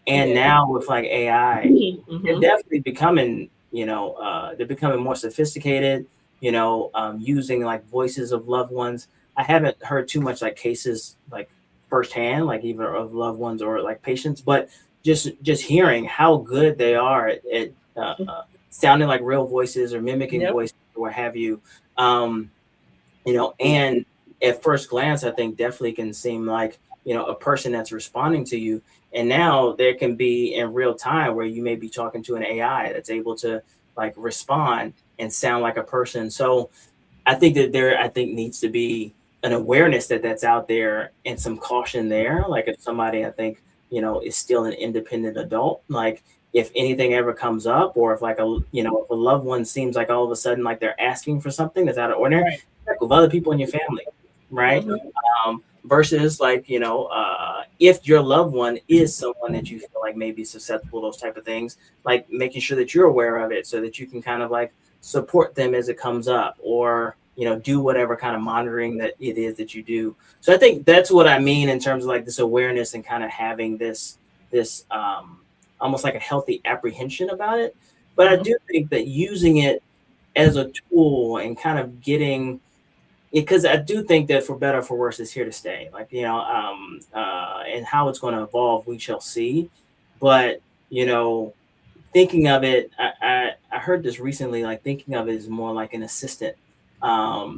And Yeah. now with like AI, they're Mm-hmm. definitely becoming, they're becoming more sophisticated, using like voices of loved ones. I haven't heard too much like cases like firsthand, like either of loved ones or like patients, but just hearing how good they are at sounding like real voices or mimicking Yep. voices or what have you. Um, and at first glance, I think definitely can seem like, a person that's responding to you. And now there can be in real time where you may be talking to an AI that's able to like respond and sound like a person. So I think needs to be an awareness that that's out there and some caution there. Like if somebody, I think, is still an independent adult, like if anything ever comes up, or if like if a loved one seems like all of a sudden like they're asking for something that's out of ordinary, Right. check with other people in your family, right? Mm-hmm. Versus like, if your loved one is someone that you feel like may be susceptible to those type of things, like making sure that you're aware of it so that you can kind of like support them as it comes up, or do whatever kind of monitoring that it is that you do. So I think that's what I mean in terms of like this awareness and kind of having this almost like a healthy apprehension about it. But I Mm-hmm. do think that using it as a tool and kind of getting, because I do think that for better or for worse is here to stay. Like, and how it's going to evolve, we shall see. But you know, thinking of it, I heard this recently, like thinking of it as more like an assistant.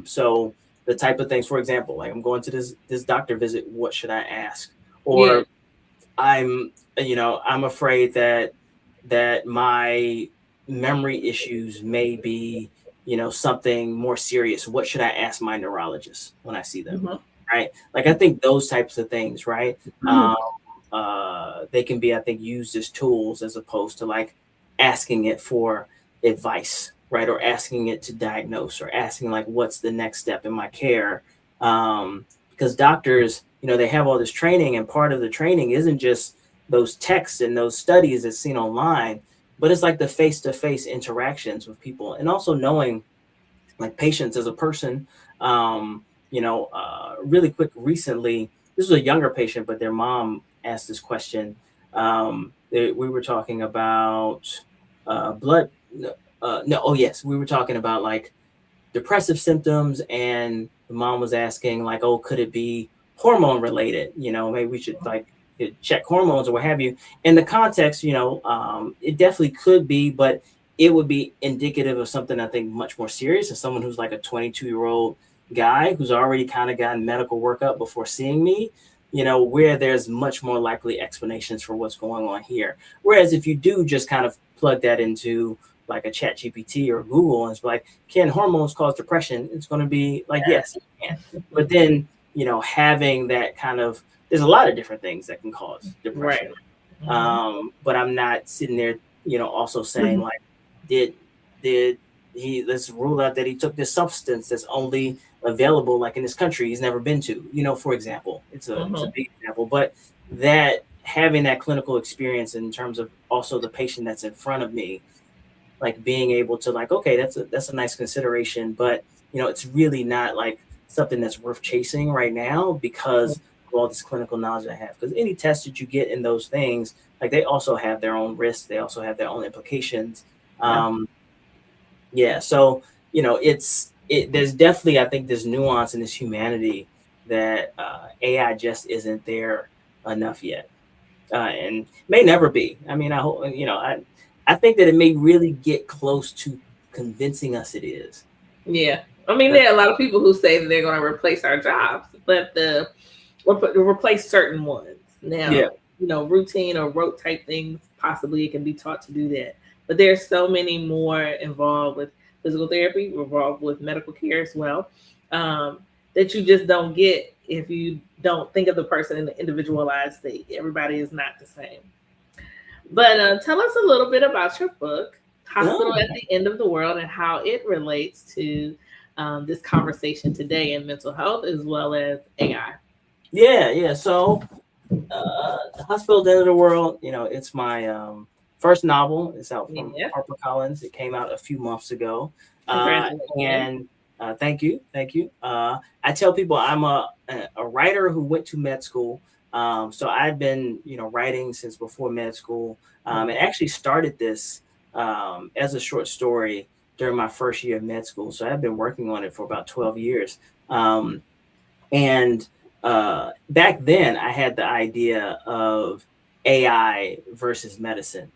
So the type of things, for example, like I'm going to this doctor visit, what should I ask? Yeah. Or I'm afraid that my memory issues may be, something more serious. What should I ask my neurologist when I see them? Mm-hmm. Right? Like I think those types of things, right? Um, they can be, I think, used as tools as opposed to like asking it for advice, right? Or asking it to diagnose, or asking like what's the next step in my care. Because doctors, they have all this training, and part of the training isn't just those texts and those studies that's seen online, but it's like the face-to-face interactions with people, and also knowing like patients as a person. Really quick, recently, this was a younger patient, but their mom asked this question. We were talking about blood. No, oh yes, we were talking about like depressive symptoms, and the mom was asking like, oh, could it be hormone related? Maybe we should like check hormones or what have you. In the context, it definitely could be, but it would be indicative of something I think much more serious, as someone who's like a 22-year-old guy who's already kind of gotten medical workup before seeing me, where there's much more likely explanations for what's going on here. Whereas if you do just kind of plug that into like a chat GPT or Google, and it's like, can hormones cause depression? It's going to be like, yes, it can. But then, having that kind of, there's a lot of different things that can cause depression. Right. Mm-hmm. But I'm not sitting there, also saying like, did did he, let's rule out that he took this substance that's only available like in this country he's never been to, for example. It's a Mm-hmm. big example, but that having that clinical experience in terms of also the patient that's in front of me, like being able to like, okay, that's a nice consideration, but it's really not like something that's worth chasing right now because of all this clinical knowledge I have. Because any test that you get in those things, like they also have their own risks, they also have their own implications. Yeah. Yeah, so there's definitely, I think, this nuance and this humanity that AI just isn't there enough yet, and may never be. I mean, I hope I think that it may really get close to convincing us it is. Yeah. I mean, But there are a lot of people who say that they're going to replace our jobs, but replace certain ones. yeah, Now, routine or rote type things, possibly it can be taught to do that. But there's so many more involved with physical therapy, involved with medical care as well, um, that you just don't get if you don't think of the person in the individualized state. Everybody is not the same. But tell us a little bit about your book, Hospital no, at the End of the World, and how it relates to this conversation today in mental health as well as AI. yeah. So, Hospital at the End of the World, it's my first novel. It's out from Yeah, HarperCollins. It came out a few months ago. Uh, congratulations. and Thank you. Thank you. I tell people I'm a writer who went to med school. So I've been, writing since before med school, and actually started this as a short story during my first year of med school. So I've been working on it for about 12 years. And Back then, I had the idea of AI versus medicine.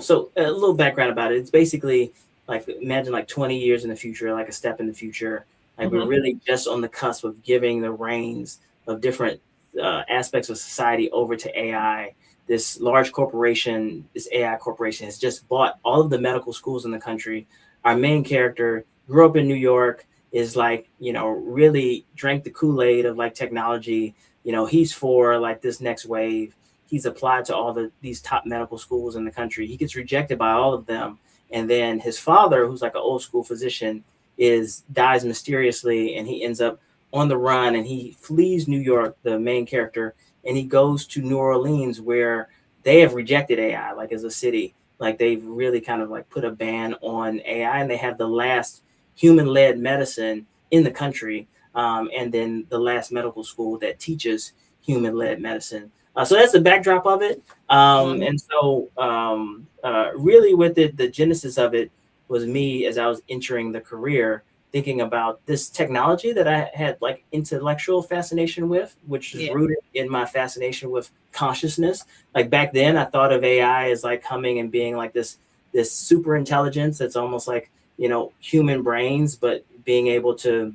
So a little background about it. It's basically like imagine like 20 years in the future, like a step in the future. Like we're Mm-hmm. really just on the cusp of giving the reins of different aspects of society over to AI. This large corporation, this AI corporation, has just bought all of the medical schools in the country. Our main character grew up in New York, is like, really drank the Kool-Aid of like technology. He's for like this next wave. He's applied to all these top medical schools in the country. He gets rejected by all of them. And then his father, who's like an old school physician, is dies mysteriously, and he ends up on the run, and he flees New York, the main character, and he goes to New Orleans, where they have rejected AI like as a city. Like they've really kind of like put a ban on AI, and they have the last human-led medicine in the country, and then the last medical school that teaches human-led medicine. So that's the backdrop of it. And so Really with it, the genesis of it was me as I was entering the career, thinking about this technology that I had like intellectual fascination with, which is Yeah. rooted in my fascination with consciousness. Like back then, I thought of AI as like coming and being like this super intelligence that's almost like human brains, but being able to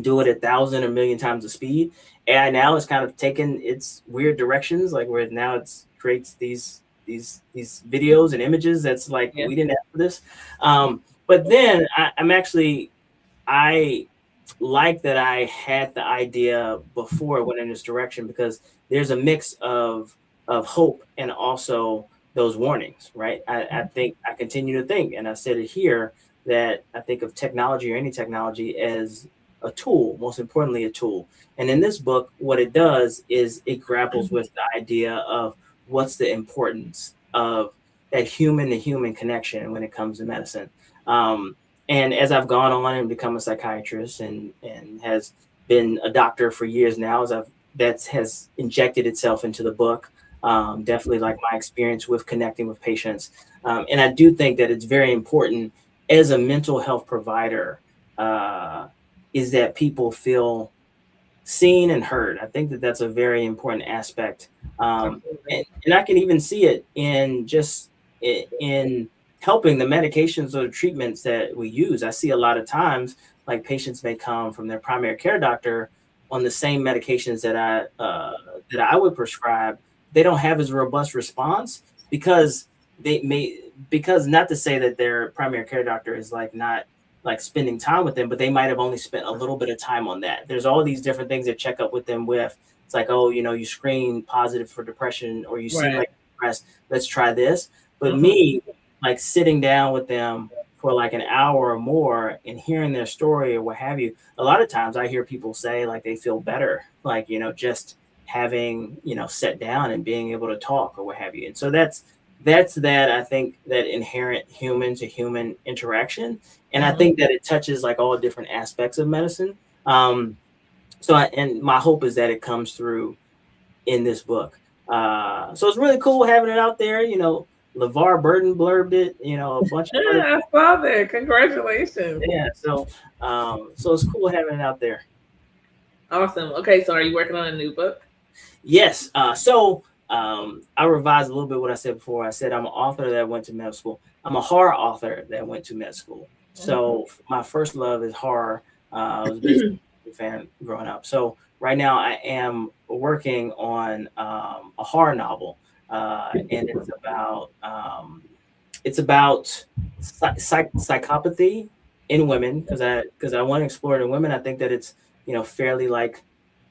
do it 1,000 or million times the speed. AI now is kind of taken its weird directions, like where now it's creates these videos and images that's like Yeah. we didn't have for this. But then I'm actually I like that I had the idea before it went in this direction, because there's a mix of hope and also those warnings, right? I think I continue to think, and I said it here, that I think of technology or any technology as a tool, most importantly, a tool. And in this book, what it does is it grapples with the idea of what's the importance of that human to human connection when it comes to medicine. Um, and as I've gone on and become a psychiatrist and has been a doctor for years now, as I've that has injected itself into the book. Definitely like my experience with connecting with patients. And I do think that it's very important as a mental health provider, uh, is that people feel seen and heard. I think that that's a very important aspect. Absolutely. And I can even see it in just in helping the medications or the treatments that we use. I see a lot of times like patients may come from their primary care doctor on the same medications that I would prescribe. They don't have as robust response because they may because not to say that their primary care doctor is like not like spending time with them, but they might have only spent a little bit of time on that. There's all these different things that check up with them with. It's like, oh, you screen positive for depression, or you seem Right. like depressed. Let's try this. But Mm-hmm. me, like sitting down with them for like an hour or more and hearing their story or what have you, a lot of times I hear people say like they feel better, like, just having, sat down and being able to talk or what have you. And so that's that I think that inherent human to human interaction, and I Mm-hmm. think that it touches like all different aspects of medicine. And my hope is that it comes through in this book. So it's really cool having it out there. LeVar Burton blurbed it. A bunch of other. I saw that. Congratulations. Yeah. So it's cool having it out there. Awesome. Okay, so are you working on a new book? Yes. I revised a little bit what I said before. I said I'm an author that went to med school. I'm a horror author that went to med school. So my first love is horror. I was basically a fan growing up. So right now I am working on a horror novel, and it's about psychopathy in women because I want to explore it in women. I think that it's fairly like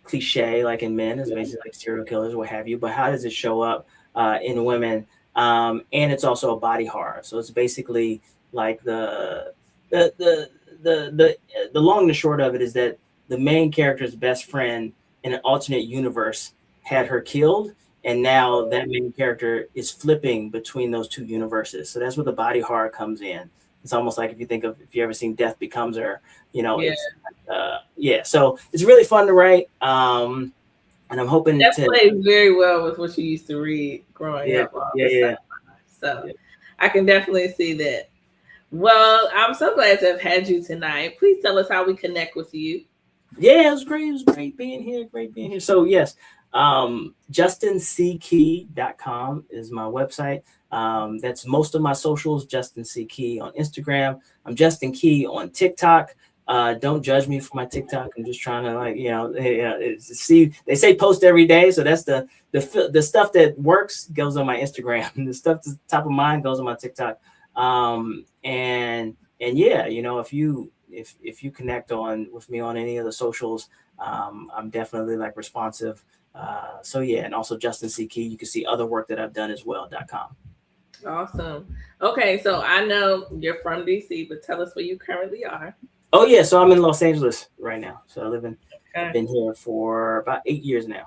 cliche, like in men, is basically like serial killers, what have you. But how does it show up in women? And it's also a body horror. So it's basically like the the the long and the short of it is that the main character's best friend in an alternate universe had her killed, and now that main character is flipping between those two universes. So that's where the body horror comes in. It's almost like if you ever seen Death Becomes Her, Yeah. it's yeah. So it's really fun to write. And I'm hoping That to plays very well with what you used to read growing yeah up, all yeah the yeah sci-fi. So yeah. I can definitely see that. Well, I'm so glad to have had you tonight. Please tell us how we connect with you. Yeah, it was great. It was great being here. Great being here. So yes, JustinCKey.com is my website. That's most of my socials. Justin C Key on Instagram. I'm Justin Key on TikTok. Don't judge me for my TikTok. I'm just trying to see. They say post every day, so that's the stuff that works goes on my Instagram. The stuff that's top of mind goes on my TikTok. And yeah, if you connect on with me on any of the socials, I'm definitely like responsive. So yeah, and also Justin C Key. You can see other work that I've done as well.com. Awesome. Okay, so I know you're from DC, but tell us where you currently are. Oh yeah, so I'm in Los Angeles right now. So I've Okay. been here for about 8 years now.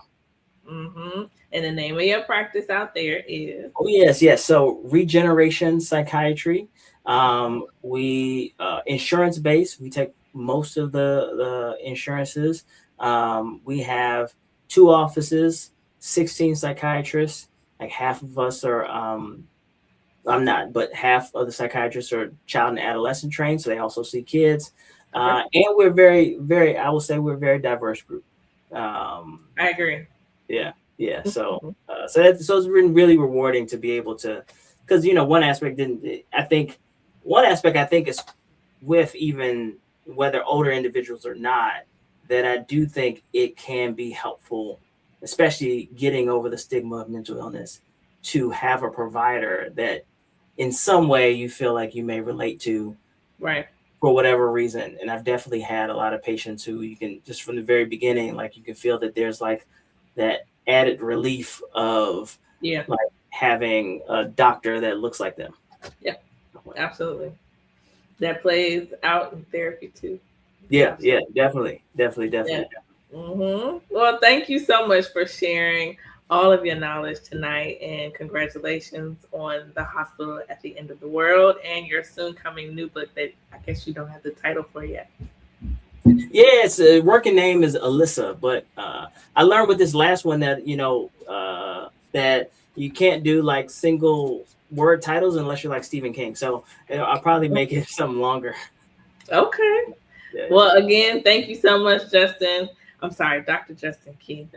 Mm-hmm. And the name of your practice out there is. Oh yes. So regeneration psychiatry. We insurance based. We take most of the insurances. We have two offices, 16 psychiatrists. Like half of us are I'm not, but half of the psychiatrists are child and adolescent trained, so they also see kids. Okay. And we're very, very, I will say we're a very diverse group. Um, I agree. yeah. So it's been really rewarding to be able to, because one aspect didn't. I think one aspect I think is with even whether older individuals or not, that I do think it can be helpful, especially getting over the stigma of mental illness, to have a provider that in some way you feel like you may relate to Right. for whatever reason. And I've definitely had a lot of patients who you can just from the very beginning, like you can feel that there's like that added relief of Yeah. like having a doctor that looks like them. Yeah. Absolutely. That plays out in therapy too. Yeah, Absolutely. definitely. Yeah. Well, thank you so much for sharing all of your knowledge tonight, and congratulations on the hospital at the end of the world and your soon coming new book that I guess you don't have the title for yet. Yeah, it's a working name is Alyssa, but I learned with this last one that that you can't do like single word titles unless you're like Stephen King. So I'll probably make it something longer. Okay. Yeah. Well, again, thank you so much, Justin. I'm sorry, Dr. Justin Key.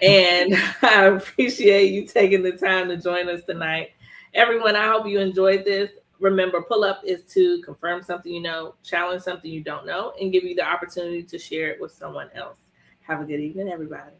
And I appreciate you taking the time to join us tonight. Everyone, I hope you enjoyed this. Remember, pull up is to confirm something you know, challenge something you don't know, and give you the opportunity to share it with someone else. Have a good evening, everybody.